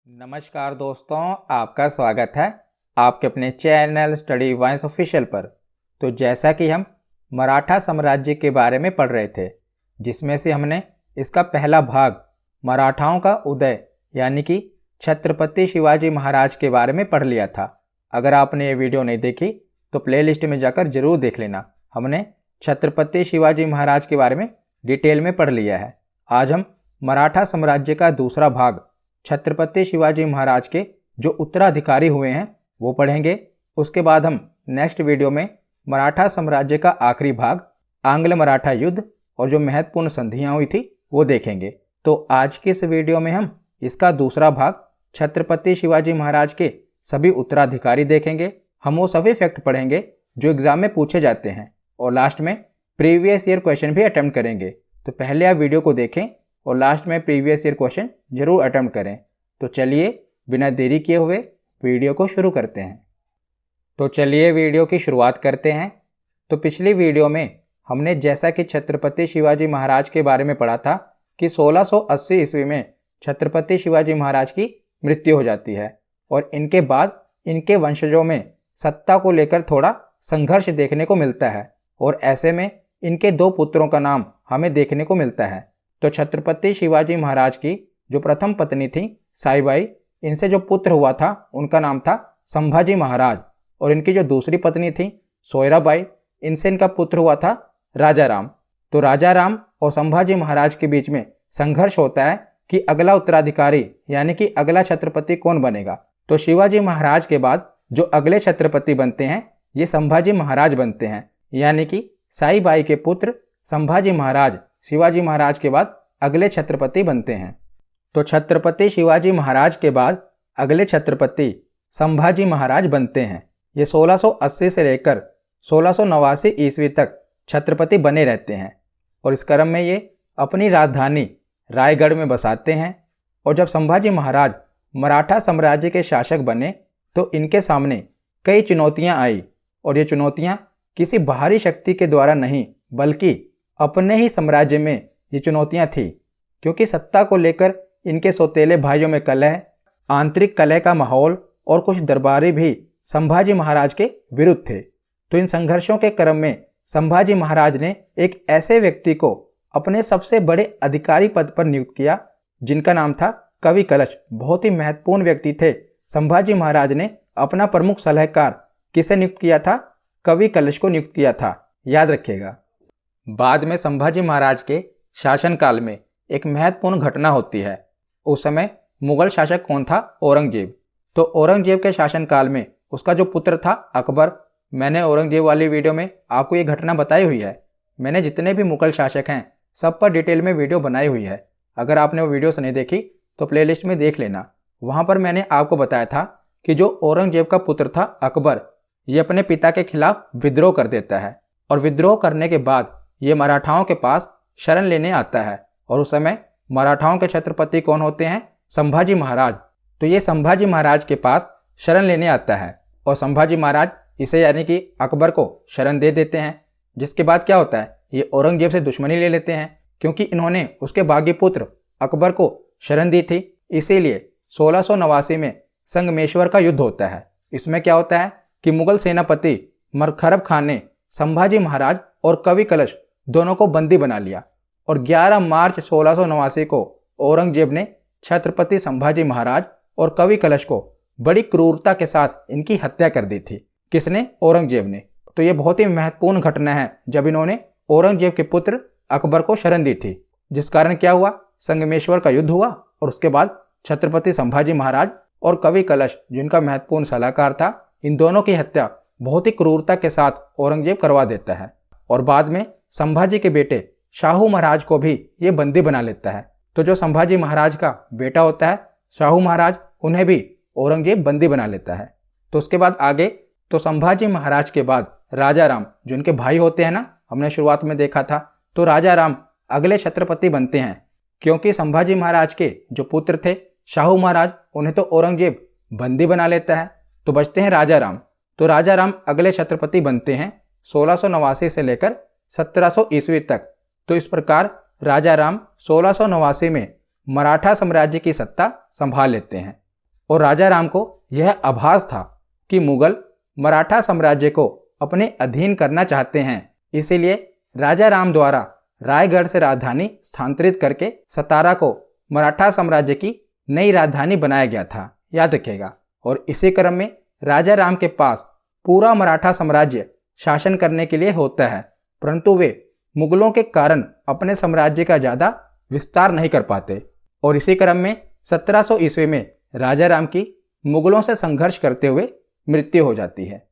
नमस्कार दोस्तों, आपका स्वागत है आपके अपने चैनल स्टडी वाइंस ऑफिशियल पर। तो जैसा कि हम मराठा साम्राज्य के बारे में पढ़ रहे थे, जिसमें से हमने इसका पहला भाग मराठाओं का उदय यानी कि छत्रपति शिवाजी महाराज के बारे में पढ़ लिया था। अगर आपने ये वीडियो नहीं देखी तो प्लेलिस्ट में जाकर जरूर देख लेना। हमने छत्रपति शिवाजी महाराज के बारे में डिटेल में पढ़ लिया है। आज हम मराठा साम्राज्य का दूसरा भाग छत्रपति शिवाजी महाराज के जो उत्तराधिकारी हुए हैं वो पढ़ेंगे। उसके बाद हम नेक्स्ट वीडियो में मराठा साम्राज्य का आखिरी भाग आंग्ल मराठा युद्ध और जो महत्वपूर्ण संधियां हुई थी वो देखेंगे। तो आज की इस वीडियो में हम इसका दूसरा भाग छत्रपति शिवाजी महाराज के सभी उत्तराधिकारी देखेंगे। हम वो सभी फैक्ट पढ़ेंगे जो एग्जाम में पूछे जाते हैं और लास्ट में प्रीवियस ईयर क्वेश्चन भी अटेम्प्ट करेंगे। तो पहले आप वीडियो को देखें और लास्ट में प्रीवियस ईयर क्वेश्चन जरूर अटेम्प्ट करें। तो चलिए बिना देरी किए हुए वीडियो को शुरू करते हैं। तो चलिए वीडियो की शुरुआत करते हैं। तो पिछली वीडियो में हमने जैसा कि छत्रपति शिवाजी महाराज के बारे में पढ़ा था कि 1680 ईस्वी में छत्रपति शिवाजी महाराज की मृत्यु हो जाती है और इनके बाद इनके वंशजों में सत्ता को लेकर थोड़ा संघर्ष देखने को मिलता है और ऐसे में इनके दो पुत्रों का नाम हमें देखने को मिलता है। तो छत्रपति शिवाजी महाराज की जो प्रथम पत्नी थी साईबाई, इनसे जो पुत्र हुआ था उनका नाम था संभाजी महाराज और इनकी जो दूसरी पत्नी थी सोयराबाई, इनसे इनका पुत्र हुआ था राजा राम। तो राजा राम और संभाजी महाराज के बीच में संघर्ष होता है कि अगला उत्तराधिकारी यानी कि अगला छत्रपति कौन बनेगा। तो शिवाजी महाराज के बाद जो अगले छत्रपति बनते हैं ये संभाजी महाराज बनते हैं, यानी कि साईबाई के पुत्र संभाजी महाराज शिवाजी महाराज के बाद अगले छत्रपति बनते हैं। तो छत्रपति शिवाजी महाराज के बाद अगले छत्रपति संभाजी महाराज बनते हैं। ये 1680 से लेकर 1689 ईस्वी तक छत्रपति बने रहते हैं और इस क्रम में ये अपनी राजधानी रायगढ़ में बसाते हैं। और जब संभाजी महाराज मराठा साम्राज्य के शासक बने तो इनके सामने कई चुनौतियां आई और ये चुनौतियां किसी बाहरी शक्ति के द्वारा नहीं बल्कि अपने ही साम्राज्य में ये चुनौतियां थी, क्योंकि सत्ता को लेकर इनके सौतेले भाइयों में कलह, आंतरिक कलह का माहौल और कुछ दरबारी भी संभाजी महाराज के विरुद्ध थे। तो इन संघर्षों के क्रम में संभाजी महाराज ने एक ऐसे व्यक्ति को अपने सबसे बड़े अधिकारी पद पर नियुक्त किया जिनका नाम था कवि कलश। बहुत ही महत्वपूर्ण व्यक्ति थे। संभाजी महाराज ने अपना प्रमुख सलाहकार किसे नियुक्त किया था? कवि कलश को नियुक्त किया था, याद रखिएगा। बाद में संभाजी महाराज के शासनकाल में एक महत्वपूर्ण घटना होती है। उस समय मुगल शासक कौन था? औरंगजेब। तो औरंगजेब के शासनकाल में उसका जो पुत्र था अकबर। मैंने औरंगजेब वाली वीडियो में आपको ये घटना बताई हुई है। मैंने जितने भी मुगल शासक हैं सब पर डिटेल में वीडियो बनाई हुई है। अगर आपने वो वीडियोस नहीं देखी तो प्लेलिस्ट में देख लेना। वहाँ पर मैंने आपको बताया था कि जो औरंगजेब का पुत्र था अकबर, ये अपने पिता के खिलाफ विद्रोह कर देता है और विद्रोह करने के बाद ये मराठाओं के पास शरण लेने आता है और उस समय मराठाओं के छत्रपति कौन होते हैं? संभाजी महाराज। तो ये संभाजी महाराज के पास शरण लेने आता है और संभाजी महाराज इसे यानी कि अकबर को शरण दे देते हैं। जिसके बाद क्या होता है, ये औरंगजेब से दुश्मनी ले लेते हैं क्योंकि इन्होंने उसके बागी पुत्र अकबर को शरण दी थी। इसीलिए 1689 में संगमेश्वर का युद्ध होता है। इसमें क्या होता है कि मुगल सेनापति मरखरब खान ने संभाजी महाराज और कवि कलश दोनों को बंदी बना लिया और 11 मार्च 1689 को औरंगजेब ने छत्रपति संभाजी महाराज और कवि कलश को बड़ी क्रूरता के साथ इनकी हत्या कर दी थी। किसने? औरंगजेब ने। तो ये बहुत ही महत्वपूर्ण घटना है जब इन्होंने औरंगजेब के पुत्र अकबर को शरण दी थी, जिस कारण क्या हुआ, संगमेश्वर का युद्ध हुआ और उसके बाद छत्रपति संभाजी महाराज और कवि कलश जिनका महत्वपूर्ण सलाहकार था, इन दोनों की हत्या बहुत ही क्रूरता के साथ औरंगजेब करवा देता है और बाद में संभाजी के बेटे शाहू महाराज को भी ये बंदी बना लेता है। तो जो संभाजी महाराज का बेटा होता है शाहू महाराज, उन्हें भी औरंगजेब बंदी बना लेता है। तो उसके बाद आगे तो संभाजी महाराज के बाद राजा राम जो उनके भाई होते हैं ना, हमने शुरुआत में देखा था। तो राजा राम अगले छत्रपति बनते हैं क्योंकि संभाजी महाराज के जो पुत्र थे शाहू महाराज, उन्हें तो औरंगजेब बंदी बना लेता है। तो बचते हैं राजा राम। तो राजा राम अगले छत्रपति बनते हैं 1689 से लेकर 1700 ईस्वी तक। तो इस प्रकार राजा राम 1689 में मराठा साम्राज्य की सत्ता संभाल लेते हैं। और राजा राम को यह आभास था कि मुगल मराठा साम्राज्य को अपने अधीन करना चाहते हैं। इसीलिए राजा राम द्वारा रायगढ़ से राजधानी स्थानांतरित करके सतारा को मराठा साम्राज्य की नई राजधानी बनाया गया था, याद रखिएगा। और इसी क्रम में राजा राम के पास पूरा मराठा साम्राज्य शासन करने के लिए होता है, परंतु वे मुगलों के कारण अपने साम्राज्य का ज़्यादा विस्तार नहीं कर पाते। और इसी क्रम में 1700 ईस्वी में राजा राम की मुगलों से संघर्ष करते हुए मृत्यु हो जाती है।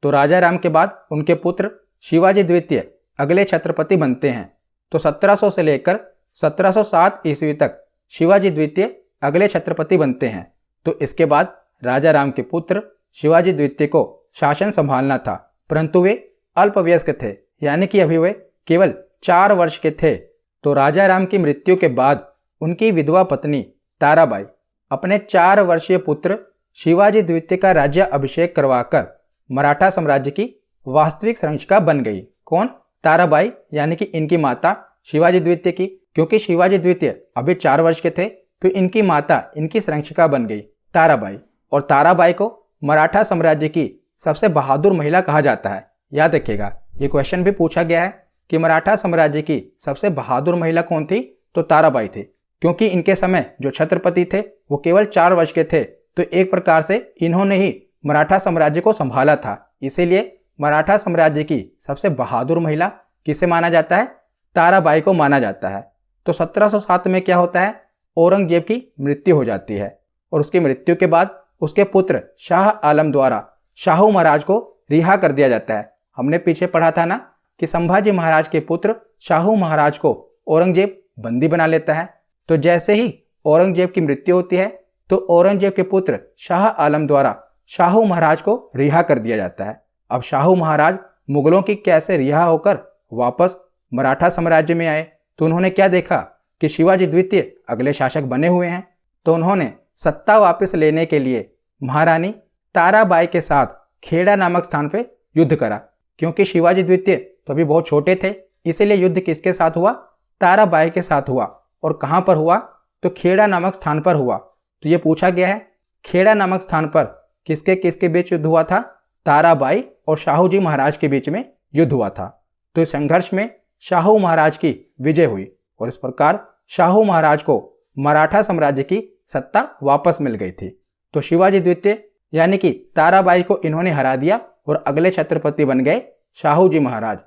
तो राजा राम के बाद उनके पुत्र शिवाजी द्वितीय अगले छत्रपति बनते हैं। तो 1700 से लेकर 1707 ईस्वी तक शिवाजी द्वितीय अगले छत्रपति बनते हैं। तो इसके बाद राजा राम के पुत्र शिवाजी द्वितीय को शासन संभालना था, परंतु वे अल्पवयस्क थे, यानी कि अभी वे केवल 4 वर्ष के थे। तो राजा राम की मृत्यु के बाद उनकी विधवा पत्नी ताराबाई अपने 4 वर्षीय पुत्र शिवाजी द्वितीय का राज्य अभिषेक करवाकर मराठा साम्राज्य की वास्तविक संरक्षिका बन गई। कौन? ताराबाई, यानी कि इनकी माता शिवाजी द्वितीय की। क्योंकि शिवाजी द्वितीय अभी 4 वर्ष के थे तो इनकी माता इनकी संरक्षिका बन गई ताराबाई। और ताराबाई को मराठा साम्राज्य की सबसे बहादुर महिला कहा जाता है। याद रखिएगा, ये क्वेश्चन भी पूछा गया है कि मराठा साम्राज्य की सबसे बहादुर महिला कौन थी? तो ताराबाई थी। क्योंकि इनके समय जो छत्रपति थे वो केवल 4 वर्ष के थे, तो एक प्रकार से इन्होंने ही मराठा साम्राज्य को संभाला था। इसीलिए मराठा साम्राज्य की सबसे बहादुर महिला किसे माना जाता है? ताराबाई को माना जाता है। तो 1707 में क्या होता है? औरंगजेब की मृत्यु हो जाती है और उसकी मृत्यु के बाद उसके पुत्र शाह आलम द्वारा शाहू महाराज को रिहा कर दिया जाता है। हमने पीछे पढ़ा था ना कि संभाजी महाराज के पुत्र शाहू महाराज को औरंगजेब बंदी बना लेता है। तो जैसे ही औरंगजेब की मृत्यु होती है तो औरंगजेब के पुत्र शाह आलम द्वारा शाहू महाराज को रिहा कर दिया जाता है। अब शाहू महाराज मुगलों की कैसे रिहा होकर वापस मराठा साम्राज्य में आए, तो उन्होंने क्या देखा कि शिवाजी द्वितीय अगले शासक बने हुए हैं। तो उन्होंने सत्ता वापस लेने के लिए महारानी ताराबाई के साथ खेड़ा नामक स्थान पर युद्ध करा। क्योंकि शिवाजी द्वितीय तो अभी बहुत छोटे थे, इसीलिए युद्ध किसके साथ हुआ? ताराबाई के साथ हुआ। और कहाँ पर हुआ? तो खेड़ा नामक स्थान पर हुआ। तो ये पूछा गया है खेड़ा नामक स्थान पर किसके किसके बीच युद्ध हुआ था? ताराबाई और शाहू जी महाराज के बीच में युद्ध हुआ था। तो इस संघर्ष में शाहू महाराज की विजय हुई और इस प्रकार शाहू महाराज को मराठा साम्राज्य की सत्ता वापस मिल गई थी। तो शिवाजी द्वितीय यानी कि ताराबाई को इन्होंने हरा दिया और अगले छत्रपति बन गए शाहू जी महाराज।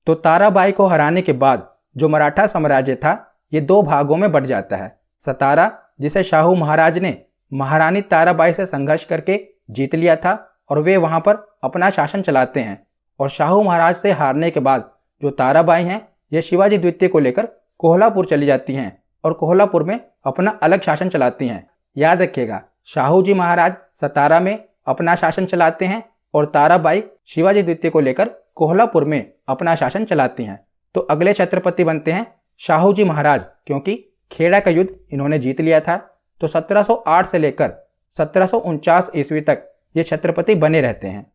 तो ताराबाई को हराने के बाद जो मराठा साम्राज्य था ये 2 भागों में बंट जाता है। सतारा, जिसे शाहू महाराज ने महारानी ताराबाई से संघर्ष करके जीत लिया था और वे वहां पर अपना शासन चलाते हैं। और शाहू महाराज से हारने के बाद जो ताराबाई हैं ये शिवाजी द्वितीय को लेकर कोल्हापुर चली जाती हैं और कोल्हापुर में अपना अलग शासन चलाती हैं। याद रखिएगा, शाहू जी महाराज सतारा में अपना शासन चलाते हैं और ताराबाई शिवाजी द्वितीय को लेकर कोल्हापुर में अपना शासन चलाती हैं। तो अगले छत्रपति बनते हैं शाहू जी महाराज, क्योंकि खेड़ा का युद्ध इन्होंने जीत लिया था। तो 1708 से लेकर 1749 ईस्वी तक ये छत्रपति बने रहते हैं।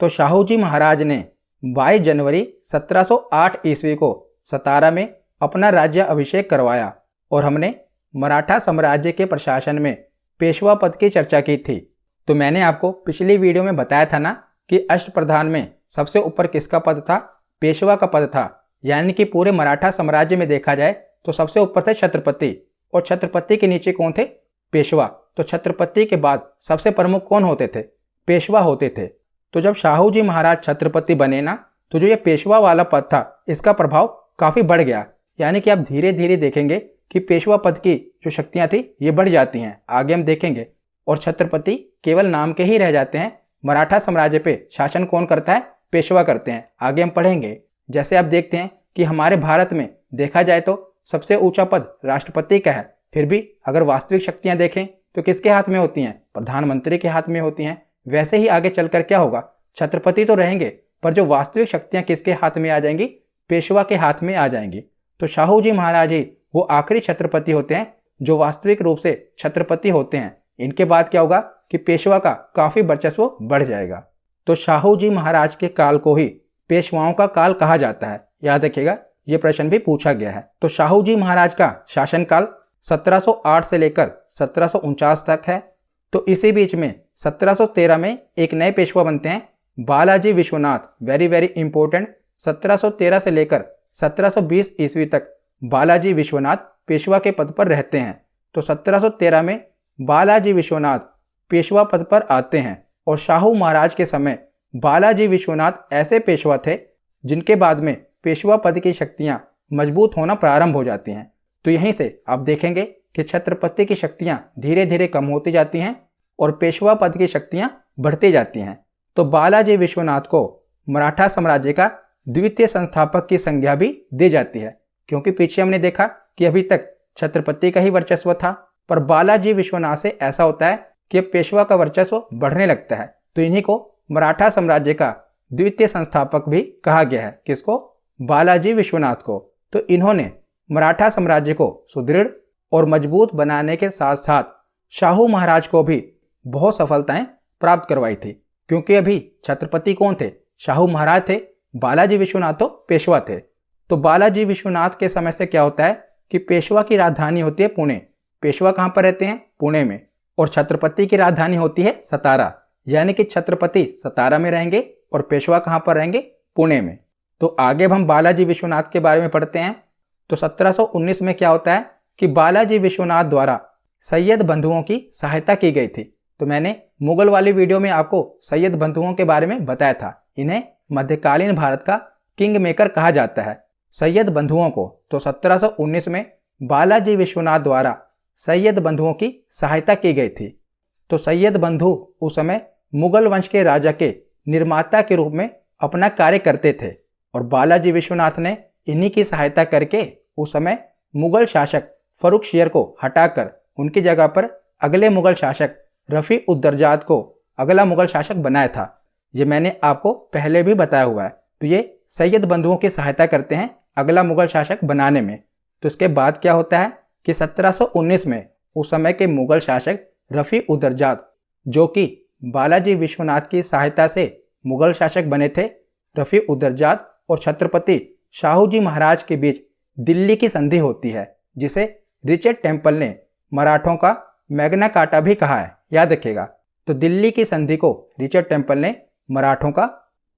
तो शाहू जी महाराज ने 22 जनवरी 1708 ईस्वी को सतारा में अपना राज्य अभिषेक करवाया और हमने मराठा साम्राज्य के प्रशासन में पेशवा पद की चर्चा की थी। तो मैंने आपको पिछली वीडियो में बताया था ना कि अष्टप्रधान में सबसे ऊपर किसका पद था? पेशवा का पद था। यानी कि पूरे मराठा साम्राज्य में देखा जाए तो सबसे ऊपर थे छत्रपति और छत्रपति के नीचे कौन थे? पेशवा। तो छत्रपति के बाद सबसे प्रमुख कौन होते थे? पेशवा होते थे। तो जब शाहू जी महाराज छत्रपति बने ना तो जो ये पेशवा वाला पद था इसका प्रभाव काफ़ी बढ़ गया। यानी कि आप धीरे धीरे देखेंगे कि पेशवा पद की जो शक्तियाँ थी ये बढ़ जाती हैं, आगे हम देखेंगे। और छत्रपति केवल नाम के ही रह जाते हैं। मराठा साम्राज्य पे शासन कौन करता है? पेशवा करते हैं, आगे हम पढ़ेंगे। जैसे आप देखते हैं कि हमारे भारत में देखा जाए तो सबसे ऊंचा पद राष्ट्रपति का है, फिर भी अगर वास्तविक शक्तियां देखें तो किसके हाथ में होती हैं? प्रधानमंत्री के हाथ में होती हैं। वैसे ही आगे चलकर क्या होगा? छत्रपति तो रहेंगे पर जो वास्तविक शक्तियां किसके हाथ में आ जाएंगी? पेशवा के हाथ में आ जाएंगी। तो शाहू जी महाराज ही वो आखिरी छत्रपति होते हैं जो वास्तविक रूप से छत्रपति होते हैं। इनके बाद क्या होगा कि पेशवा का काफ़ी वर्चस्व बढ़ जाएगा। तो शाहू जी महाराज के काल को ही पेशवाओं का काल कहा जाता है। याद रखिएगा, ये प्रश्न भी पूछा गया है। तो शाहू जी महाराज का शासनकाल 1708 से लेकर 1749 तक है। तो इसी बीच में 1713 में एक नए पेशवा बनते हैं, Balaji Vishwanath. Very very important, 1713 से लेकर 1720 ईस्वी तक बालाजी विश्वनाथ पेशवा के पद पर रहते हैं। तो 1713 में बालाजी विश्वनाथ पेशवा पद पर आते हैं और शाहू महाराज के समय बालाजी विश्वनाथ ऐसे पेशवा थे जिनके बाद में पेशवा पद की शक्तियां मजबूत होना प्रारंभ हो जाती हैं। तो यहीं से आप देखेंगे कि छत्रपति की शक्तियां धीरे धीरे कम होती जाती हैं और पेशवा पद की शक्तियां बढ़ती जाती हैं। तो बालाजी विश्वनाथ को मराठा साम्राज्य का द्वितीय संस्थापक की संज्ञा भी दी जाती है, क्योंकि पीछे हमने देखा कि अभी तक छत्रपति का ही वर्चस्व था, पर बालाजी विश्वनाथ से ऐसा होता है कि अब पेशवा का वर्चस्व बढ़ने लगता है। तो इन्हीं को मराठा साम्राज्य का द्वितीय संस्थापक भी कहा गया है। किसको? बालाजी विश्वनाथ को। तो इन्होंने मराठा साम्राज्य को सुदृढ़ और मजबूत बनाने के साथ साथ शाहू महाराज को भी बहुत सफलताएं प्राप्त करवाई थी, क्योंकि अभी छत्रपति कौन थे? शाहू महाराज थे, बालाजी विश्वनाथ तो पेशवा थे। तो बालाजी विश्वनाथ के समय से क्या होता है कि पेशवा की राजधानी होती है पुणे। पेशवा कहाँ पर रहते हैं? पुणे में। और छत्रपति की राजधानी होती है सतारा, यानी कि छत्रपति सतारा में रहेंगे और पेशवा कहाँ पर रहेंगे? पुणे में। तो आगे हम बालाजी विश्वनाथ के बारे में पढ़ते हैं। तो 1719 में क्या होता है कि बालाजी विश्वनाथ द्वारा सैयद बंधुओं की सहायता की गई थी। तो मैंने मुगल वाली वीडियो में आपको सैयद बंधुओं के बारे में बताया था। इन्हें मध्यकालीन भारत का किंग मेकर कहा जाता है, सैयद बंधुओं को। तो 1719 में बालाजी विश्वनाथ द्वारा सैयद बंधुओं की सहायता की गई थी। तो सैयद बंधु उस समय मुगल वंश के राजा के निर्माता के रूप में अपना कार्य करते थे और बालाजी विश्वनाथ ने इन्हीं की सहायता करके उस समय मुगल शासक फर्रुखशियर को हटाकर उनकी जगह पर अगले मुगल शासक रफ़ी उद दरजाद को अगला मुगल शासक बनाया था। ये मैंने आपको पहले भी बताया हुआ है। तो ये सैयद बंधुओं की सहायता करते हैं अगला मुगल शासक बनाने में। तो इसके बाद क्या होता है कि 1719 में उस समय के मुगल शासक रफ़ी उद दरजाद, जो कि बालाजी विश्वनाथ की सहायता से मुगल शासक बने थे, रफ़ी उद दरजाद और छत्रपति शाहू जी महाराज के बीच दिल्ली की संधि होती है, जिसे रिचर्ड टेम्पल ने मराठों का मैग्ना कार्टा भी कहा है, याद रखिएगा। तो दिल्ली की संधि को रिचर्ड टेम्पल ने मराठों का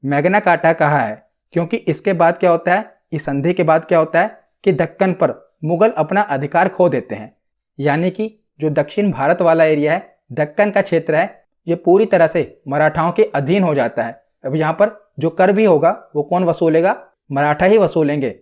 मैग्ना कार्टा कहा है, क्योंकि इसके बाद क्या होता है, इस संधि के बाद क्या होता है कि दक्कन पर मुगल अपना अधिकार खो देते हैं। यानी कि जो दक्षिण भारत वाला एरिया है, दक्कन का क्षेत्र है, ये पूरी तरह से मराठाओं के अधीन हो जाता है। अब यहाँ पर जो कर भी होगा वो कौन वसूलेगा? मराठा ही वसूलेंगे।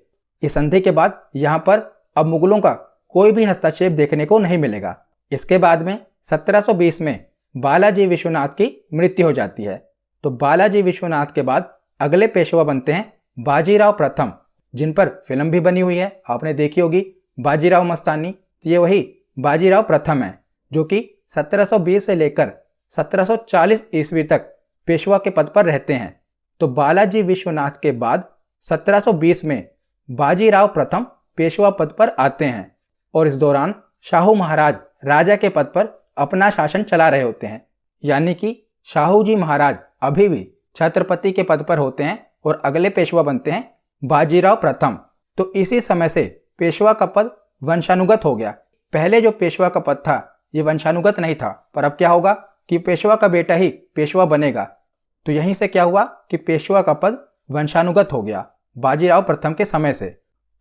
इस संधि के बाद यहाँ पर अब मुगलों का कोई भी हस्तक्षेप देखने को नहीं मिलेगा। इसके बाद में 1720 में बालाजी विश्वनाथ की मृत्यु हो जाती है। तो बालाजी विश्वनाथ के बाद अगले पेशवा बनते हैं बाजीराव प्रथम, जिन पर फिल्म भी बनी हुई है, आपने देखी होगी, बाजीराव मस्तानी। तो ये वही बाजीराव प्रथम है, जो कि 1720 से लेकर 1740 ईस्वी तक पेशवा के पद पर रहते हैं। तो बालाजी विश्वनाथ के बाद 1720 में बाजीराव प्रथम पेशवा पद पर आते हैं और इस दौरान शाहू महाराज राजा के पद पर अपना शासन चला रहे होते हैं। यानी कि शाहू जी महाराज अभी भी छत्रपति के पद पर होते हैं और अगले पेशवा बनते हैं बाजीराव प्रथम। तो इसी समय से पेशवा का पद वंशानुगत हो गया। पहले जो पेशवा का पद था ये वंशानुगत नहीं था, पर अब क्या होगा कि पेशवा का बेटा ही पेशवा बनेगा। तो यहीं से क्या हुआ कि पेशवा का पद वंशानुगत हो गया बाजीराव प्रथम के समय से।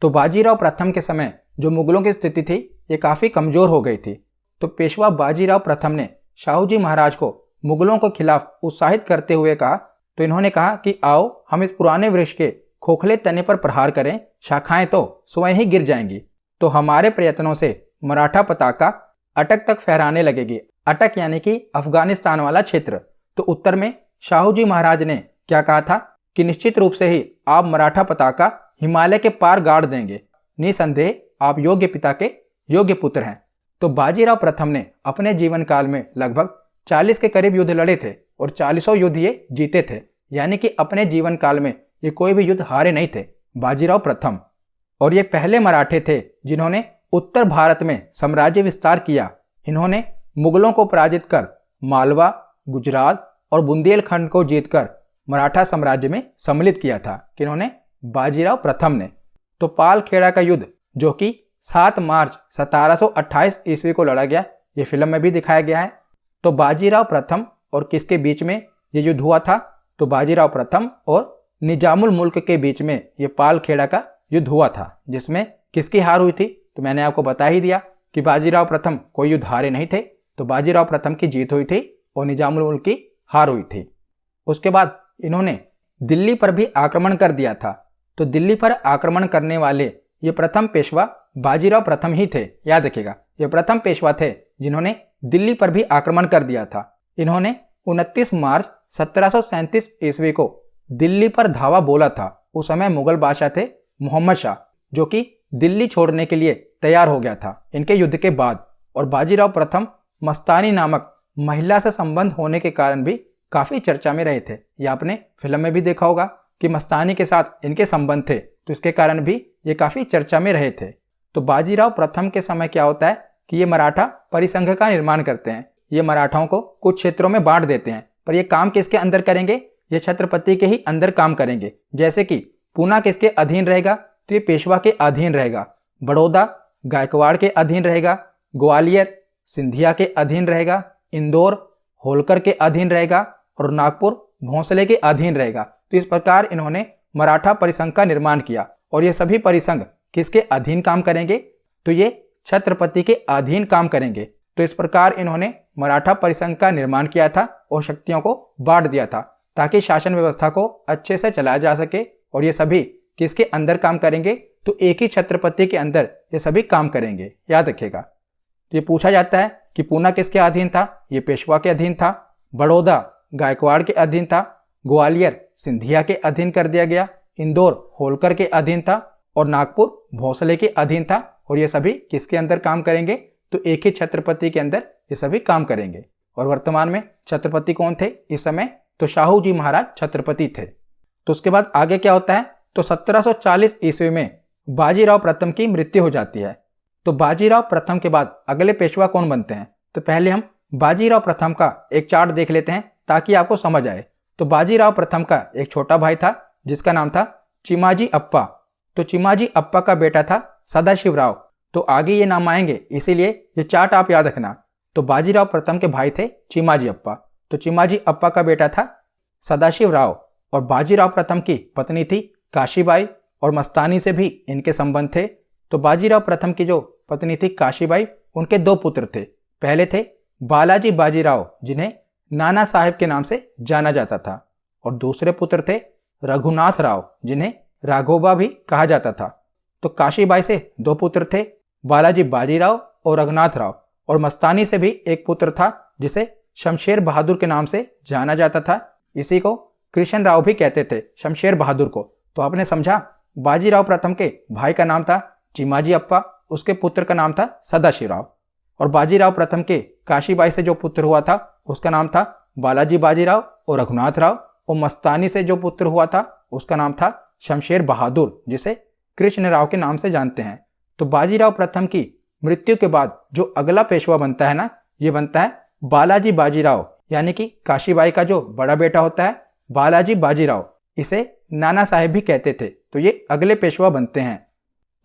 तो बाजीराव प्रथम के समय जो मुगलों की स्थिति थी ये काफ़ी कमज़ोर हो गई थी। तो पेशवा बाजीराव प्रथम ने शाहू जी महाराज को मुगलों के खिलाफ उत्साहित करते हुए कहा, तो इन्होंने कहा कि आओ हम इस पुराने वृक्ष के खोखले तने पर प्रहार करें, शाखाएं तो स्वयं ही गिर जाएंगी। तो हमारे प्रयत्नों से मराठा पताका अटक तक फहराने लगेगी। अटक यानी कि अफगानिस्तान वाला क्षेत्र। तो उत्तर में शाहू जी महाराज ने क्या कहा था कि निश्चित रूप से ही आप मराठा पताका हिमालय के पार गाड़ देंगे, निसंदेह आप योग्य पिता के योग्य पुत्र हैं। तो बाजीराव प्रथम ने अपने जीवन काल में लगभग 40 के करीब युद्ध लड़े थे और 40 युद्ध ये जीते थे। यानी कि अपने जीवन काल में ये कोई भी युद्ध हारे नहीं थे बाजीराव प्रथम। और ये पहले मराठे थे जिन्होंने उत्तर भारत में साम्राज्य विस्तार किया। इन्होंने मुगलों को पराजित कर मालवा, गुजरात और बुंदेलखंड को जीतकर मराठा साम्राज्य में सम्मिलित किया था। किन्होंने? बाजीराव प्रथम ने। तो पालखेड़ा का युद्ध जो कि 7 मार्च 1728 ईस्वी को लड़ा गया, ये फिल्म में भी दिखाया गया है। तो बाजीराव प्रथम और किसके बीच में ये युद्ध हुआ था? तो बाजीराव प्रथम और निजामुल मुल्क के बीच में ये पालखेड़ा का युद्ध हुआ था, जिसमें किसकी हार हुई थी? तो मैंने आपको बता ही दिया कि बाजीराव प्रथम कोई युद्ध हारे नहीं थे, तो बाजीराव प्रथम की जीत हुई थी और निजामुल मुल्क की हार हुई थी। उसके बाद इन्होंने दिल्ली पर भी आक्रमण कर दिया था। तो दिल्ली पर आक्रमण करने वाले ये प्रथम पेशवा बाजीराव प्रथम ही थे, याद रखिएगा। ये प्रथम पेशवा थे जिन्होंने दिल्ली पर भी आक्रमण कर दिया था। इन्होंने 29 मार्च 1737 ईस्वी को दिल्ली पर धावा बोला था। उस समय मुगल बादशाह थे मोहम्मद शाह, जो कि दिल्ली छोड़ने के लिए तैयार हो गया था इनके युद्ध के बाद। और बाजीराव प्रथम मस्तानी नामक महिला से संबंध होने के कारण भी काफी चर्चा में रहे थे। ये आपने फिल्म में भी देखा होगा कि मस्तानी के साथ इनके संबंध थे, तो इसके कारण भी ये काफी चर्चा में रहे थे। तो बाजीराव प्रथम के समय क्या होता है कि ये मराठा परिसंघ का निर्माण करते हैं। ये मराठाओं को कुछ क्षेत्रों में बांट देते हैं, पर ये काम किसके अंदर करेंगे? ये छत्रपति के ही अंदर काम करेंगे। जैसे कि पूना किसके अधीन रहेगा? तो ये पेशवा के अधीन रहेगा। बड़ौदा गायकवाड़ के अधीन रहेगा। ग्वालियर सिंधिया के अधीन रहेगा। इंदौर होलकर के अधीन रहेगा और नागपुर भोंसले के अधीन रहेगा। तो इस प्रकार इन्होंने मराठा परिसंघ का निर्माण किया और ये सभी परिसंघ किसके अधीन काम करेंगे? तो ये छत्रपति के अधीन काम करेंगे। तो इस प्रकार इन्होंने मराठा परिसंघ का निर्माण किया था और शक्तियों को बांट दिया था ताकि शासन व्यवस्था को अच्छे से चलाया जा सके। और ये सभी किसके अंदर काम करेंगे? तो एक ही छत्रपति के अंदर ये सभी काम करेंगे, याद रखिएगा। तो ये पूछा जाता है कि पूना किसके अधीन था? ये पेशवा के अधीन था। बड़ौदा गायकवाड़ के अधीन था। ग्वालियर सिंधिया के अधीन कर दिया गया। इंदौर होलकर के अधीन था और नागपुर भोंसले के अधीन था। और ये सभी किसके अंदर काम करेंगे? तो एक ही छत्रपति के अंदर ये सभी काम करेंगे। और वर्तमान में छत्रपति कौन थे इस समय? तो शाहू जी महाराज छत्रपति थे। तो उसके बाद आगे क्या होता है? तो 1740 ईस्वी में बाजीराव प्रथम की मृत्यु हो जाती है। तो बाजीराव प्रथम के बाद अगले पेशवा कौन बनते हैं? तो पहले हम बाजीराव प्रथम का एक चार्ट देख लेते हैं ताकि आपको समझ आए। तो बाजीराव प्रथम का एक छोटा भाई था जिसका नाम था चिमाजी अप्पा। तो चिमाजी अप्पा का बेटा था सदाशिव राव। तो आगे ये नाम आएंगे, इसीलिए ये चार्ट आप याद रखना। तो बाजीराव प्रथम के भाई थे चिमाजी अप्पा। तो चिमाजी अप्पा का बेटा था सदाशिव राव और बाजीराव प्रथम की पत्नी थी काशीबाई और मस्तानी से भी इनके संबंध थे। तो बाजीराव प्रथम की जो पत्नी थी काशीबाई, उनके दो पुत्र थे। पहले थे बालाजी बाजीराव जिन्हें नाना साहेब के नाम से जाना जाता था और दूसरे पुत्र थे रघुनाथ राव जिन्हें राघोबा भी कहा जाता था। तो काशीबाई से दो पुत्र थे, बालाजी बाजीराव और रघुनाथ राव। और मस्तानी से भी एक पुत्र था जिसे शमशेर बहादुर के नाम से जाना जाता था। इसी को कृष्ण राव भी कहते थे, शमशेर बहादुर को। तो आपने समझा, बाजीराव प्रथम के भाई का नाम था चिमाजी अप्पा, उसके पुत्र का नाम था सदाशिव राव। और बाजीराव प्रथम के काशीबाई से जो पुत्र हुआ था उसका नाम था बालाजी बाजीराव और रघुनाथ राव। और मस्तानी से जो पुत्र हुआ था उसका नाम था शमशेर बहादुर, जिसे कृष्ण राव के नाम से जानते हैं। तो बाजीराव प्रथम की मृत्यु के बाद जो अगला पेशवा बनता है ना, ये बनता है बालाजी बाजीराव, यानी कि काशीबाई का जो बड़ा बेटा होता है बालाजी बाजीराव। इसे नाना साहेब भी कहते थे। तो ये अगले पेशवा बनते हैं।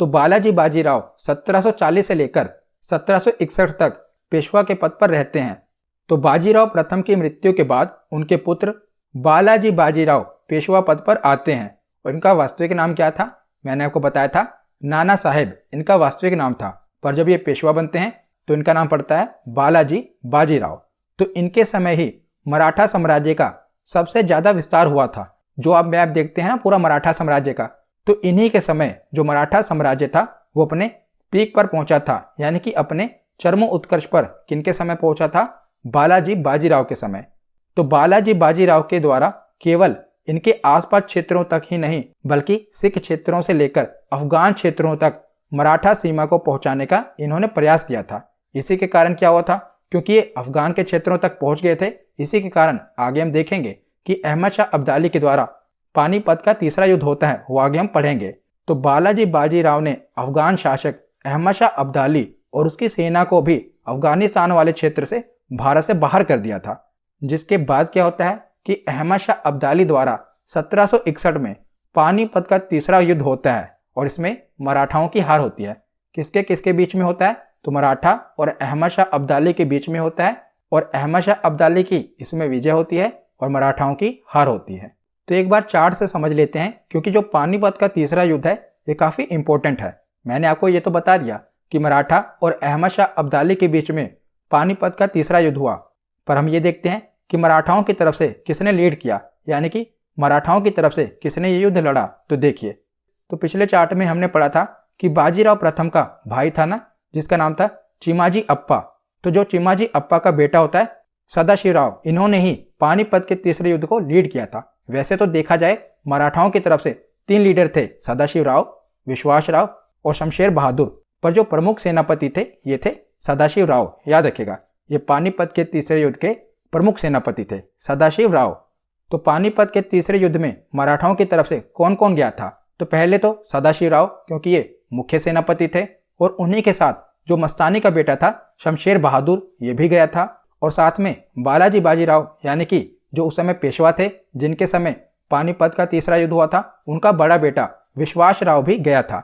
तो बालाजी बाजीराव 1740 से लेकर 1761 तक पेशवा के पद पर रहते हैं। तो बाजीराव प्रथम की मृत्यु के बाद उनके पुत्र बालाजी बाजीराव पेशवा पद पर आते हैं। और इनका वास्तविक नाम क्या था? मैंने आपको बताया था नाना साहेब इनका वास्तविक नाम था, पर जब ये पेशवा बनते हैं तो इनका नाम पड़ता है बालाजी बाजीराव। तो इनके समय ही मराठा साम्राज्य का सबसे ज्यादा विस्तार हुआ था। जो आप मैप देखते हैं ना पूरा मराठा साम्राज्य का, तो इन्हीं के समय जो मराठा साम्राज्य था वो अपने पीक पर पहुंचा था, यानी कि अपने चरमो उत्कर्ष पर किनके समय पहुंचा था? बालाजी बाजीराव के समय। तो बालाजी बाजीराव के द्वारा केवल इनके आसपास क्षेत्रों तक ही नहीं बल्कि सिख क्षेत्रों से लेकर अफगान क्षेत्रों तक मराठा सीमा को पहुंचाने का इन्होंने प्रयास किया था। इसी के कारण क्या हुआ था? क्योंकि ये अफगान के क्षेत्रों तक पहुंच गए थे, इसी के कारण आगे हम देखेंगे कि अहमद शाह अब्दाली के द्वारा पानीपत का तीसरा युद्ध होता है, वो आगे हम पढ़ेंगे। तो बालाजी बाजीराव ने अफगान शासक अहमद शाह अब्दाली और उसकी सेना को भी अफगानिस्तान वाले क्षेत्र से भारत से बाहर कर दिया था। जिसके बाद क्या होता है कि अहमद शाह अब्दाली द्वारा 1761 में पानीपत का तीसरा युद्ध होता है और इसमें मराठाओं की हार होती है। किसके किसके बीच में होता है? तो मराठा और अहमद शाह अब्दाली के बीच में होता है। और अहमद शाह अब्दाली की इसमें विजय होती है और मराठाओं की हार होती है। तो एक बार चार्ट से समझ लेते हैं, क्योंकि जो पानीपत का तीसरा युद्ध है ये काफ़ी इंपॉर्टेंट है। मैंने आपको ये तो बता दिया कि मराठा और अहमद शाह अब्दाली के बीच में पानीपत का तीसरा युद्ध हुआ, पर हम ये देखते हैं कि मराठाओं की तरफ से किसने लीड किया, यानी कि मराठाओं की तरफ से किसने ये युद्ध लड़ा। तो देखिए, तो पिछले चार्ट में हमने पढ़ा था कि बाजीराव प्रथम का भाई था ना, जिसका नाम था चिमाजी अप्पा। तो जो चिमाजी अप्पा का बेटा होता है सदाशिवराव, इन्होंने ही पानीपत के तीसरे युद्ध को लीड किया था। वैसे तो देखा जाए मराठाओं की तरफ से 3 लीडर थे, सदाशिवराव, विश्वासराव और शमशेर बहादुर, पर जो प्रमुख सेनापति थे ये थे सदाशिवराव। याद रखेगा, ये पानीपत के तीसरे युद्ध के प्रमुख सेनापति थे सदाशिवराव। तो पानीपत के तीसरे युद्ध में मराठाओं की तरफ से कौन कौन गया था? तो पहले तो सदाशिवराव, क्योंकि ये मुख्य सेनापति थे, और उन्हीं के साथ जो मस्तानी का बेटा था शमशेर बहादुर, ये भी गया था। और साथ में बालाजी बाजीराव, यानी कि जो उस समय पेशवा थे, जिनके समय पानीपत का तीसरा युद्ध हुआ था, उनका बड़ा बेटा विश्वासराव भी गया था।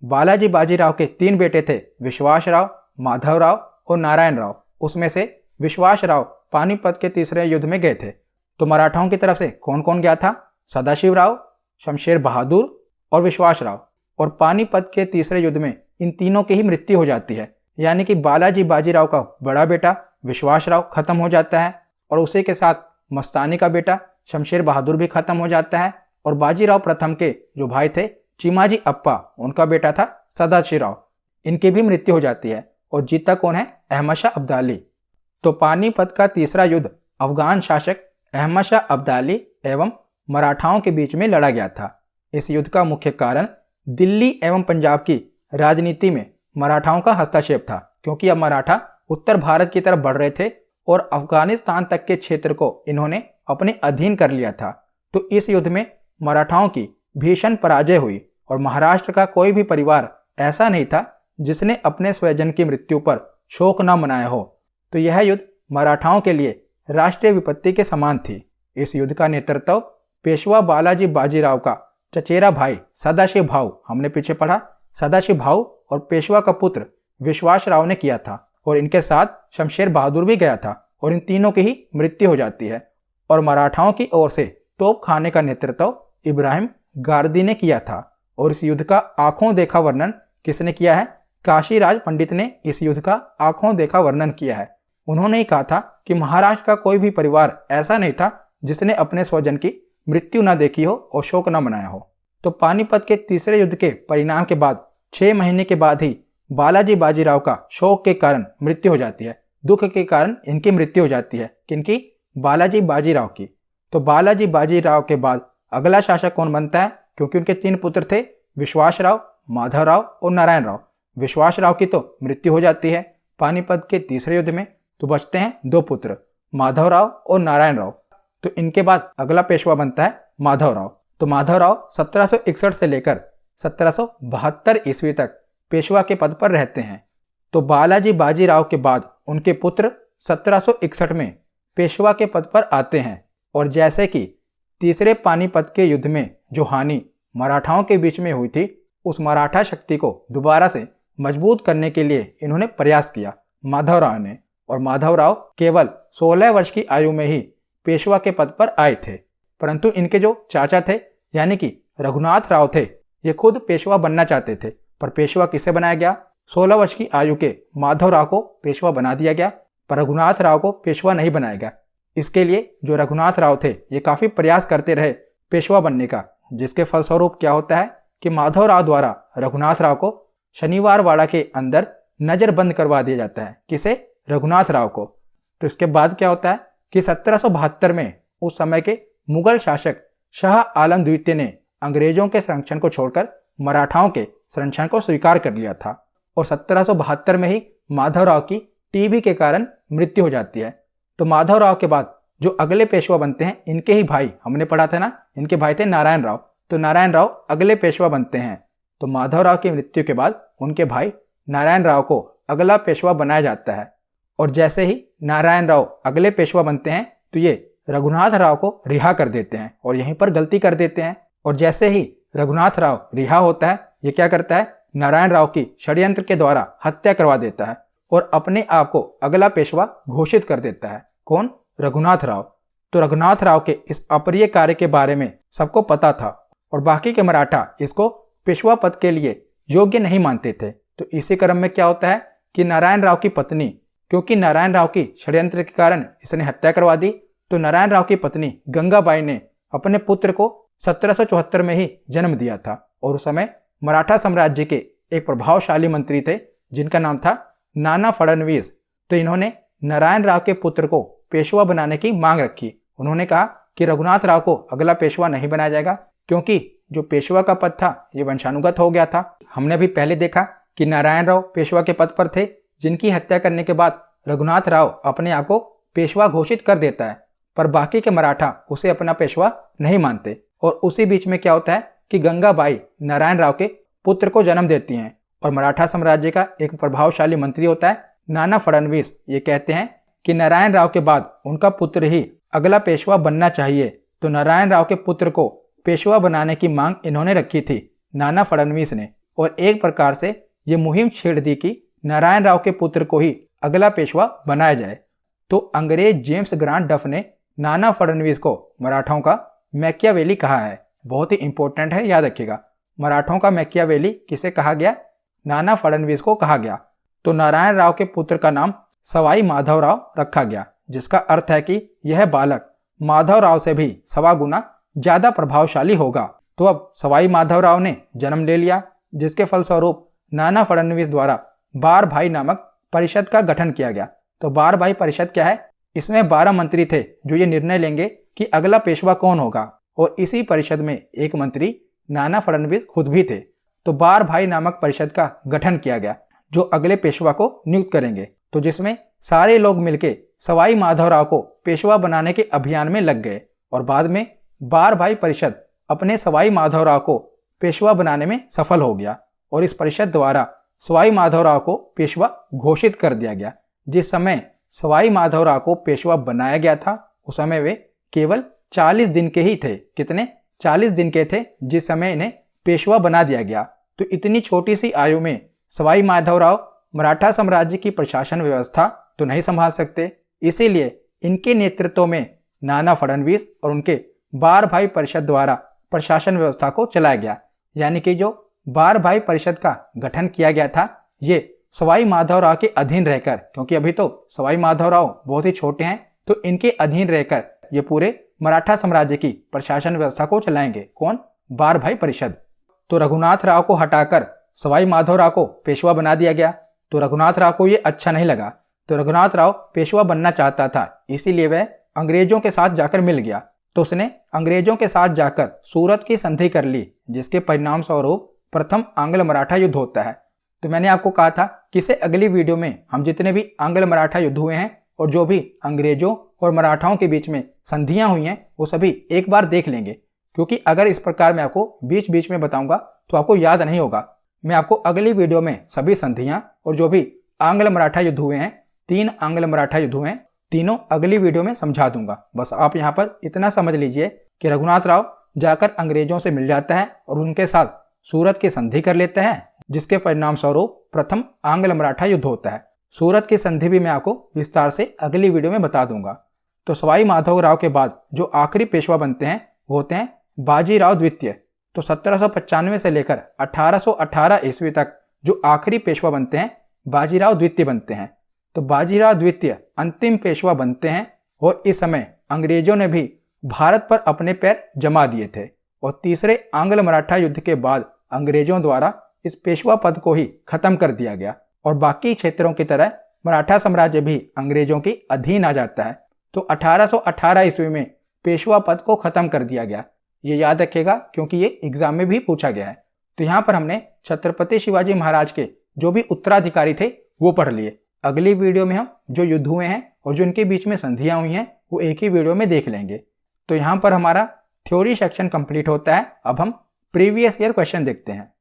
बालाजी बाजीराव के 3 बेटे थे, विश्वासराव, माधवराव और नारायण राव। उसमें से विश्वासराव पानीपत के तीसरे युद्ध में गए थे। तो मराठाओं की तरफ से कौन कौन गया था? सदाशिवराव, शमशेर बहादुर और विश्वासराव। और पानीपत के तीसरे युद्ध में इन तीनों की ही मृत्यु हो जाती है, यानी कि बालाजी बाजीराव का बड़ा बेटा विश्वासराव खत्म हो जाता है, और उसी के साथ मस्तानी का बेटा शमशेर बहादुर भी खत्म हो जाता है, और बाजीराव प्रथम के जो भाई थे चिमाजी अप्पा, उनका बेटा था सदाशिवराव, इनकी भी मृत्यु हो जाती है। और जीता कौन है? अहमद शाह अब्दाली। तो पानीपत का तीसरा युद्ध अफगान शासक अहमद शाह अब्दाली एवं मराठाओं के बीच में लड़ा गया था। इस युद्ध का मुख्य कारण दिल्ली एवं पंजाब की राजनीति में मराठाओं का हस्तक्षेप था, क्योंकि अब मराठा उत्तर भारत की तरफ बढ़ रहे थे और अफगानिस्तान तक के क्षेत्र को इन्होंने अपने अधीन कर लिया था। तो इस युद्ध में मराठाओं की भीषण पराजय हुई और महाराष्ट्र का कोई भी परिवार ऐसा नहीं था जिसने अपने स्वजन की मृत्यु पर शोक न मनाया हो। तो यह युद्ध मराठाओं के लिए राष्ट्रीय विपत्ति के समान थी। इस युद्ध का नेतृत्व पेशवा बालाजी बाजीराव का चचेरा भाई सदाशिव भाऊ, हमने पीछे पढ़ा, सदाशिव भाऊ और पेशवा का पुत्र विश्वासराव ने किया था, और इनके साथ शमशेर बहादुर भी गया था, और इन तीनों की ही मृत्यु हो जाती है। और मराठाओं की ओर से तोप खाने का नेतृत्व इब्राहिम गारदी ने किया था। और इस युद्ध का आंखों देखा वर्णन किसने किया है? काशीराज पंडित ने इस युद्ध का आंखों देखा वर्णन किया है। उन्होंने ही कहा था कि महाराष्ट्र का कोई भी परिवार ऐसा नहीं था जिसने अपने स्वजन की मृत्यु न देखी हो और शोक न मनाया हो। तो पानीपत के तीसरे युद्ध के परिणाम के बाद 6 महीने के बाद ही बालाजी बाजीराव का शोक के कारण मृत्यु हो जाती है, दुख के कारण इनकी मृत्यु हो जाती है। किनकी? बालाजी बाजीराव की। तो बालाजी बाजीराव के बाद अगला शासक कौन बनता है? क्योंकि उनके 3 पुत्र थे, विश्वासराव, माधवराव और नारायण राव। विश्वासराव की तो मृत्यु हो जाती है पानीपत के तीसरे युद्ध में, तो बचते हैं 2 पुत्र, माधवराव और नारायण राव। तो इनके बाद अगला पेशवा बनता है माधवराव। तो माधवराव 1761 से लेकर 1772 ईस्वी तक पेशवा के पद पर रहते हैं। तो बालाजी बाजीराव के बाद उनके पुत्र 1761 में पेशवा के पद पर आते हैं। और जैसे कि तीसरे पानीपत के युद्ध में जो हानि मराठाओं के बीच में हुई थी, उस मराठा शक्ति को दोबारा से मजबूत करने के लिए इन्होंने प्रयास किया माधवराव ने। और माधवराव केवल 16 वर्ष की आयु में ही पेशवा के पद पर आए थे, परंतु इनके जो चाचा थे यानी कि रघुनाथ राव थे, ये खुद पेशवा बनना चाहते थे। पर पेशवा किसे बनाया गया? 16 वर्ष की आयु के माधवराव को पेशवा बना दिया गया, पर रघुनाथ राव को पेशवा नहीं बनाया गया। इसके लिए जो रघुनाथ राव थे ये काफ़ी प्रयास करते रहे पेशवा बनने का, जिसके फलस्वरूप क्या होता है कि माधवराव द्वारा रघुनाथ राव को शनिवार वाड़ा के अंदर नज़रबंद करवा दिया जाता है। किसे? रघुनाथ राव को। तो इसके बाद क्या होता है कि 1772 में उस समय के मुगल शासक शाह आलम द्वितीय ने अंग्रेजों के संरक्षण को छोड़कर मराठाओं के संरक्षण को स्वीकार कर लिया था। और 1772 में ही माधवराव की टीबी के कारण मृत्यु हो जाती है। तो माधवराव के बाद जो अगले पेशवा बनते हैं, इनके ही भाई, हमने पढ़ा था ना, इनके भाई थे नारायण राव। तो नारायण राव अगले पेशवा बनते हैं। तो माधवराव की मृत्यु के बाद उनके भाई नारायण राव को अगला पेशवा बनाया जाता है। और जैसे ही नारायण राव अगले पेशवा बनते हैं तो ये रघुनाथ राव को रिहा कर देते हैं और यहीं पर गलती कर देते हैं। और जैसे ही रघुनाथ राव रिहा होता है, ये क्या करता है? नारायण राव की षड्यंत्र के द्वारा हत्या करवा देता है और अपने आप को अगला पेशवा घोषित कर देता है। कौन? रघुनाथ राव। तो रघुनाथ राव के इस अप्रिय कार्य के बारे में सबको पता था और बाकी के मराठा इसको पेशवा पद के लिए योग्य नहीं मानते थे। तो इसी क्रम में क्या होता है कि नारायण राव की पत्नी, क्योंकि नारायण राव की षड्यंत्र के कारण इसने हत्या करवा दी, तो नारायण राव की पत्नी गंगाबाई ने अपने पुत्र को 1774 में ही जन्म दिया था। और उस समय मराठा साम्राज्य के एक प्रभावशाली मंत्री थे जिनका नाम था नाना फडणवीस। तो इन्होंने नारायण राव के पुत्र को पेशवा बनाने की मांग रखी। उन्होंने कहा कि रघुनाथ राव को अगला पेशवा नहीं बनाया जाएगा, क्योंकि जो पेशवा का पद था ये वंशानुगत हो गया था। हमने भी पहले देखा कि नारायण राव पेशवा के पद पर थे, जिनकी हत्या करने के बाद रघुनाथ राव अपने आप को पेशवा घोषित कर देता है, पर बाकी के मराठा उसे अपना पेशवा नहीं मानते। और उसी बीच में क्या होता है कि गंगाबाई नारायण राव के पुत्र को जन्म देती हैं और मराठा साम्राज्य का एक प्रभावशाली मंत्री होता है नाना फडणवीस, ये कहते हैं कि नारायण राव के बाद उनका पुत्र ही अगला पेशवा बनना चाहिए। तो नारायण राव के पुत्र को पेशवा बनाने की मांग इन्होंने रखी थी नाना फडणवीस ने, और एक प्रकार से ये मुहिम छेड़ दी कि नारायण राव के पुत्र को ही अगला पेशवा बनाया जाए। तो अंग्रेज जेम्स ग्रांट डफ ने नाना फडणवीस को मराठाओं का मैकियावेली कहा है। बहुत ही इंपॉर्टेंट है, याद रखिएगा। मराठों का मैकियावेली किसे कहा गया? नाना फडणवीस को कहा गया। तो नारायण राव के पुत्र का नाम सवाई माधवराव रखा गया, जिसका अर्थ है कि यह बालक माधवराव से भी 1.25 गुना ज्यादा प्रभावशाली होगा। तो अब सवाई माधवराव ने जन्म ले लिया, जिसके फलस्वरूप नाना फडणवीस द्वारा बार भाई नामक परिषद का गठन किया गया। तो बार भाई परिषद क्या है? इसमें 12 मंत्री थे जो ये निर्णय लेंगे कि अगला पेशवा कौन होगा, और इसी परिषद में एक मंत्री नाना फडणवीस खुद भी थे। तो बार भाई नामक परिषद का गठन किया गया जो अगले पेशवा को नियुक्त करेंगे। तो जिसमें सारे लोग मिलके सवाई माधवराव को पेशवा बनाने के अभियान में लग गए, और बाद में बार भाई परिषद अपने सवाई माधवराव को पेशवा बनाने में सफल हो गया, और इस परिषद द्वारा सवाई माधवराव को पेशवा घोषित कर दिया गया। जिस समय सवाई माधवराव को पेशवा बनाया गया था उस समय वे केवल 40 दिन के ही थे। कितने? 40 दिन के थे जिस समय इन्हें पेशवा बना दिया गया। तो इतनी छोटी सी आयु में सवाई माधवराव मराठा साम्राज्य की प्रशासन व्यवस्था तो नहीं संभाल सकते, इसीलिए इनके नेतृत्व में नाना फडणवीस और उनके बार भाई परिषद द्वारा प्रशासन व्यवस्था को चलाया गया। यानी कि जो बार भाई परिषद का गठन किया गया था ये सवाई माधवराव के अधीन रहकर, क्योंकि अभी तो सवाई माधवराव बहुत ही छोटे हैं, तो इनके अधीन रहकर ये पूरे मराठा साम्राज्य की प्रशासन व्यवस्था को चलाएंगे। कौन? बार भाई परिषद। तो रघुनाथ राव को हटाकर सवाई माधवराव को पेशवा बना दिया गया। तो रघुनाथ राव को ये अच्छा नहीं लगा। तो रघुनाथ राव पेशवा बनना चाहता था, इसीलिए वह अंग्रेजों के साथ जाकर मिल गया। तो उसने अंग्रेजों के साथ जाकर सूरत की संधि कर ली, जिसके परिणाम स्वरूप प्रथम आंग्ल मराठा युद्ध होता है। तो मैंने आपको कहा था कि इसे अगली वीडियो में हम जितने भी आंग्ल मराठा युद्ध हुए हैं और जो भी अंग्रेजों और मराठाओं के बीच में संधियां हुई हैं वो सभी एक बार देख लेंगे, क्योंकि अगर इस प्रकार मैं आपको बीच बीच में बताऊंगा तो आपको याद नहीं होगा। मैं आपको अगली वीडियो में सभी संधियां और जो भी आंग्ल मराठा युद्ध हुए हैं, 3 आंग्ल मराठा युद्ध हुए हैं, तीनों अगली वीडियो में समझा दूंगा। बस आप यहाँ पर इतना समझ लीजिए कि रघुनाथ राव जाकर अंग्रेजों से मिल जाता है और उनके साथ सूरत की संधि कर लेता है, जिसके परिणाम स्वरूप प्रथम आंग्ल मराठा युद्ध होता है। सूरत की संधि भी मैं आपको विस्तार से अगली वीडियो में बता दूंगा। तो सवाई माधवराव के बाद जो आखिरी पेशवा बनते हैं वो होते हैं बाजीराव द्वितीय। तो 1795 से लेकर 1818 ईस्वी तक जो आखिरी पेशवा बनते हैं बाजीराव द्वितीय बनते हैं। तो बाजीराव द्वितीय अंतिम पेशवा बनते हैं, और इस समय अंग्रेजों ने भी भारत पर अपने पैर जमा दिए थे, और तीसरे आंग्ल मराठा युद्ध के बाद अंग्रेजों द्वारा इस पेशवा पद को ही खत्म कर दिया गया, और बाकी क्षेत्रों की तरह मराठा साम्राज्य भी अंग्रेजों के अधीन आ जाता है। तो 1818 ईस्वी में पेशवा पद को खत्म कर दिया गया। ये याद रखिएगा क्योंकि ये एग्जाम में भी पूछा गया है। तो यहाँ पर हमने छत्रपति शिवाजी महाराज के जो भी उत्तराधिकारी थे वो पढ़ लिए। अगली वीडियो में हम जो युद्ध हुए हैं और जो इनके बीच में संधियां हुई हैं वो एक ही वीडियो में देख लेंगे। तो यहाँ पर हमारा थ्योरी सेक्शन कंप्लीट होता है। अब हम प्रीवियस ईयर क्वेश्चन देखते हैं।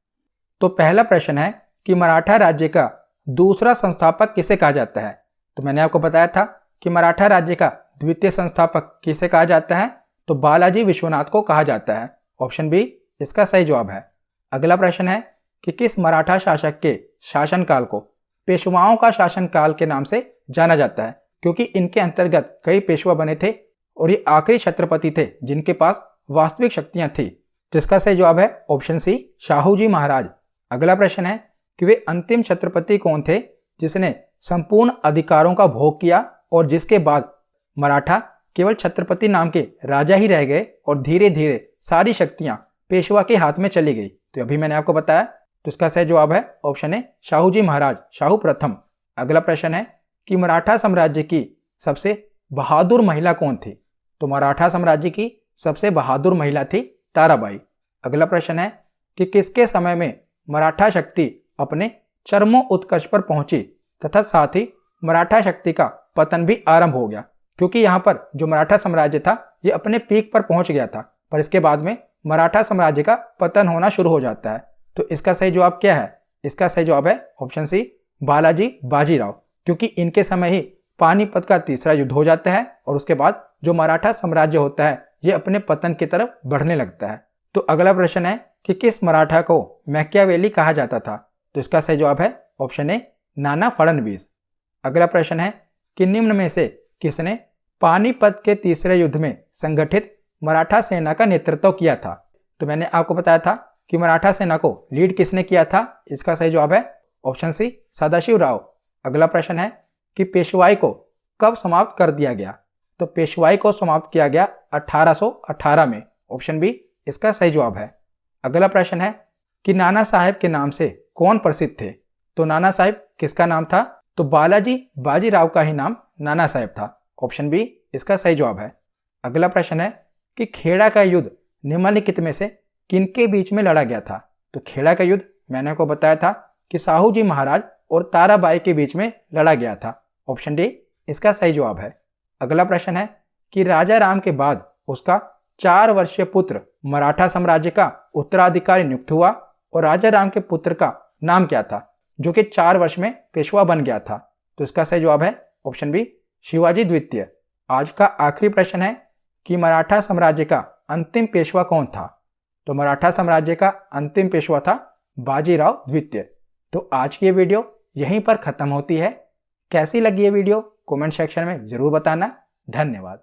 तो पहला प्रश्न है कि मराठा राज्य का दूसरा संस्थापक किसे कहा जाता है। तो मैंने आपको बताया था कि मराठा राज्य का द्वितीय संस्थापक किसे कहा जाता है, तो बालाजी विश्वनाथ को कहा जाता है। ऑप्शन बी इसका सही जवाब है। अगला प्रश्न है कि किस मराठा शासक के शासनकाल को पेशवाओं का शासनकाल के नाम से जाना जाता है, क्योंकि इनके अंतर्गत कई पेशवा बने थे और ये आखिरी छत्रपति थे जिनके पास वास्तविक शक्तियां थी। जिसका सही जवाब है ऑप्शन सी, शाहू जी महाराज। अगला प्रश्न है कि वे अंतिम छत्रपति कौन थे जिसने संपूर्ण अधिकारों का भोग किया और जिसके बाद मराठा केवल छत्रपति नाम के राजा ही रह गए और धीरे धीरे सारी शक्तियां पेशवा के हाथ में चली गई। तो अभी मैंने आपको बताया, तो इसका सही जवाब है ऑप्शन ए, शाहू जी महाराज, शाहू प्रथम। अगला प्रश्न है कि मराठा साम्राज्य की सबसे बहादुर महिला कौन थी? तो मराठा साम्राज्य की सबसे बहादुर महिला थी ताराबाई। अगला प्रश्न है कि किसके समय में मराठा शक्ति अपने चरमोत्कर्ष पर पहुंची तथा साथ ही मराठा शक्ति का पतन भी आरंभ हो गया, क्योंकि यहाँ पर जो मराठा साम्राज्य था ये अपने पीक पर पहुंच गया था, पर इसके बाद में मराठा साम्राज्य का पतन होना शुरू हो जाता है। तो इसका सही जवाब क्या है? इसका सही जवाब है ऑप्शन सी, बालाजी बाजीराव, क्योंकि इनके समय ही पानीपत का तीसरा युद्ध हो जाता है और उसके बाद जो मराठा साम्राज्य होता है ये अपने पतन की तरफ बढ़ने लगता है। तो अगला प्रश्न है कि किस मराठा को मैकियावेली कहा जाता था? तो इसका सही जवाब है ऑप्शन ए, नाना फड़नवीस। अगला प्रश्न है कि निम्न में से किसने पानीपत के तीसरे युद्ध में संगठित मराठा सेना का नेतृत्व किया था? तो मैंने आपको बताया था कि मराठा सेना को लीड किसने किया था। इसका सही जवाब है ऑप्शन सी, सदाशिव राव। अगला प्रश्न है कि पेशवाई को कब समाप्त कर दिया गया? तो पेशवाई को समाप्त किया गया 1818 में, ऑप्शन बी इसका सही जवाब है। अगला प्रश्न है कि नाना साहेब के नाम से कौन प्रसिद्ध थे? तो नाना साहेब किसका नाम था? तो बालाजी बाजीराव का ही नाम नाना साहेब था, ऑप्शन बी इसका सही जवाब है। अगला प्रश्न है कि खेड़ा का युद्ध निम्नलिखित में से किनके बीच में लड़ा गया था? तो खेड़ा का युद्ध मैंने आपको बताया था कि साहू जी महाराज और ताराबाई के बीच में लड़ा गया था, ऑप्शन डी इसका सही जवाब है। अगला प्रश्न है कि राजा राम के बाद उसका 4 वर्षीय पुत्र मराठा साम्राज्य का उत्तराधिकारी नियुक्त हुआ और राजा राम के पुत्र का नाम क्या था जो कि 4 वर्ष में पेशवा बन गया था? तो इसका सही जवाब है ऑप्शन बी, शिवाजी द्वितीय। आज का आखिरी प्रश्न है कि मराठा साम्राज्य का अंतिम पेशवा कौन था? तो मराठा साम्राज्य का अंतिम पेशवा था बाजीराव द्वितीय। तो आज की ये वीडियो यहीं पर खत्म होती है। कैसी लगी ये वीडियो कमेंट सेक्शन में जरूर बताना। धन्यवाद।